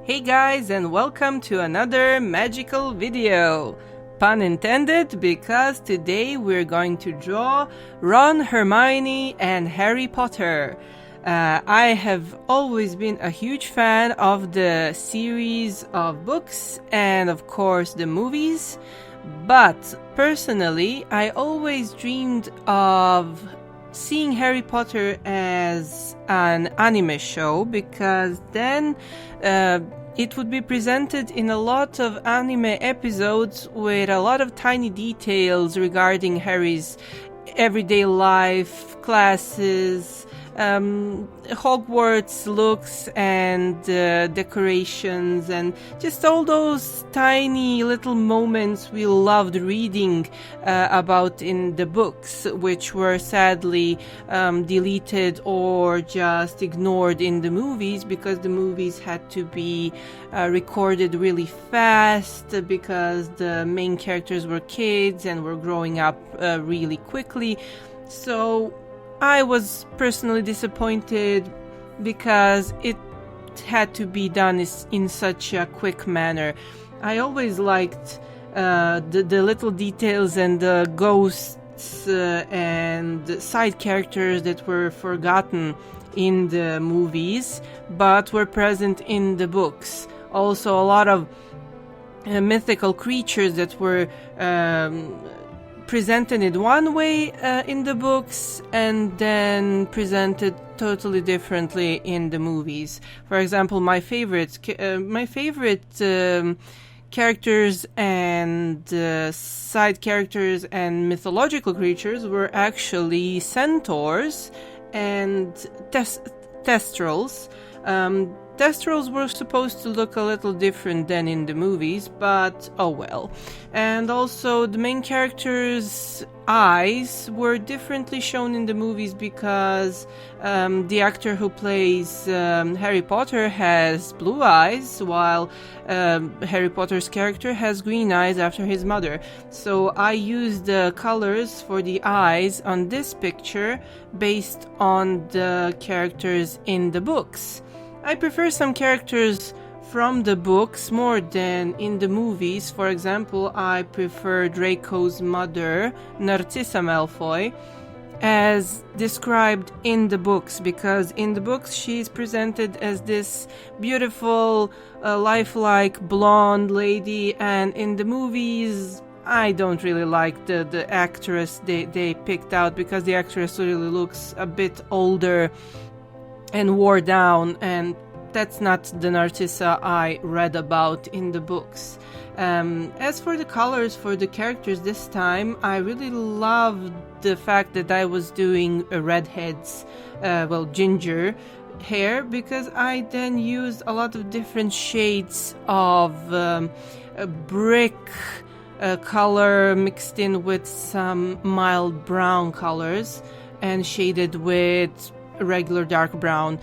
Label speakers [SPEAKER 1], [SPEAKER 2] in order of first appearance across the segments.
[SPEAKER 1] Hey guys, and welcome to another magical video. Pun intended, because today we're going to draw Ron, Hermione, and Harry Potter. I have always been a huge fan of the series of books and of course the movies, but personally I always dreamed of seeing Harry Potter as an anime show, because then it would be presented in a lot of anime episodes with a lot of tiny details regarding Harry's everyday life, classes, Hogwarts looks and decorations, and just all those tiny little moments we loved reading about in the books, which were sadly deleted or just ignored in the movies, because the movies had to be recorded really fast because the main characters were kids and were growing up really quickly. So I was personally disappointed because it had to be done in such a quick manner. I always liked the little details and the ghosts and side characters that were forgotten in the movies but were present in the books. Also a lot of mythical creatures that were presented in one way in the books and then presented totally differently in the movies. For example, my favorite characters and side characters and mythological creatures were actually centaurs and thestrals. Thestrals were supposed to look a little different than in the movies, but oh well. And also the main character's eyes were differently shown in the movies because the actor who plays Harry Potter has blue eyes, while Harry Potter's character has green eyes after his mother. So I used the colors for the eyes on this picture based on the characters in the books. I prefer some characters from the books more than in the movies. For example, I prefer Draco's mother, Narcissa Malfoy, as described in the books, because in the books she's presented as this beautiful, lifelike blonde lady, and in the movies I don't really like the actress they picked out, because the actress really looks a bit older and wore down, and that's not the Narcissa I read about in the books. As for the colors for the characters this time, I really loved the fact that I was doing redheads, ginger hair, because I then used a lot of different shades of brick color mixed in with some mild brown colors and shaded with regular dark brown.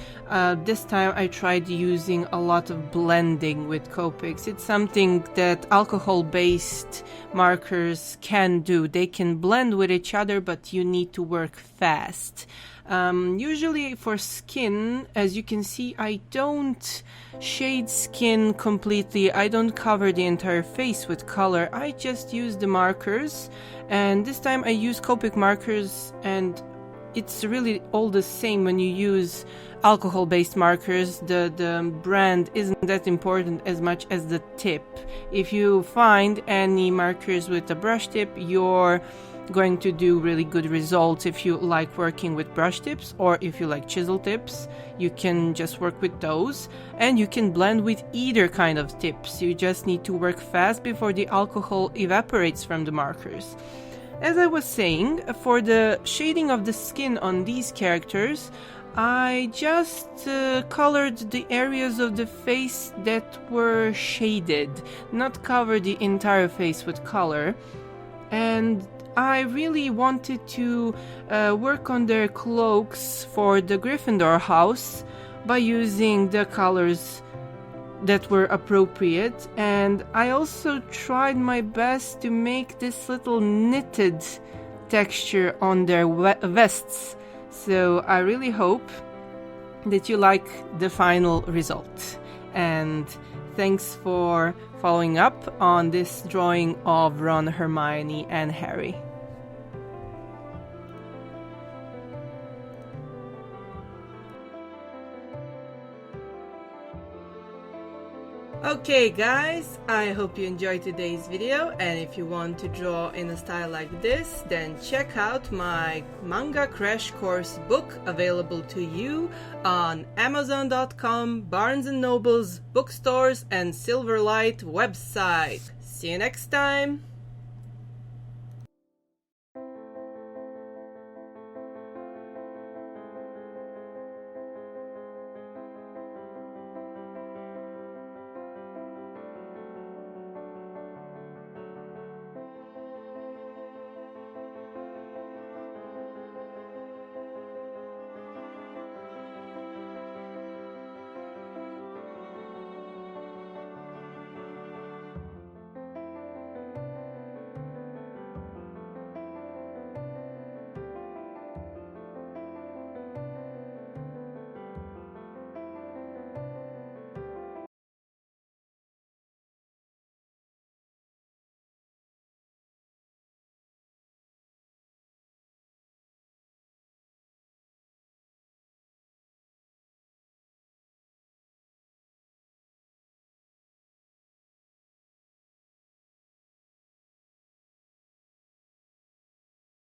[SPEAKER 1] This time I tried using a lot of blending with Copics. It's something that alcohol-based markers can do. They can blend with each other, but you need to work fast. Usually for skin, as you can see, I don't shade skin completely. I don't cover the entire face with color. I just use the markers, and this time I use Copic markers, and it's really all the same when you use alcohol-based markers. The brand isn't that important as much as the tip. If you find any markers with a brush tip, you're going to do really good results. If you like working with brush tips, or if you like chisel tips, you can just work with those, and you can blend with either kind of tips. You just need to work fast before the alcohol evaporates from the markers. As I was saying, for the shading of the skin on these characters, I just colored the areas of the face that were shaded, not cover the entire face with color. And I really wanted to work on their cloaks for the Gryffindor house by using the colors that were appropriate, and I also tried my best to make this little knitted texture on their vests. So I really hope that you like the final result. and thanks for following up on this drawing of Ron, Hermione, and Harry. Okay guys, I hope you enjoyed today's video, and if you want to draw in a style like this, then check out my Manga Crash course book available to you on Amazon.com, Barnes & Noble's bookstores, and Silverlight website. See you next time!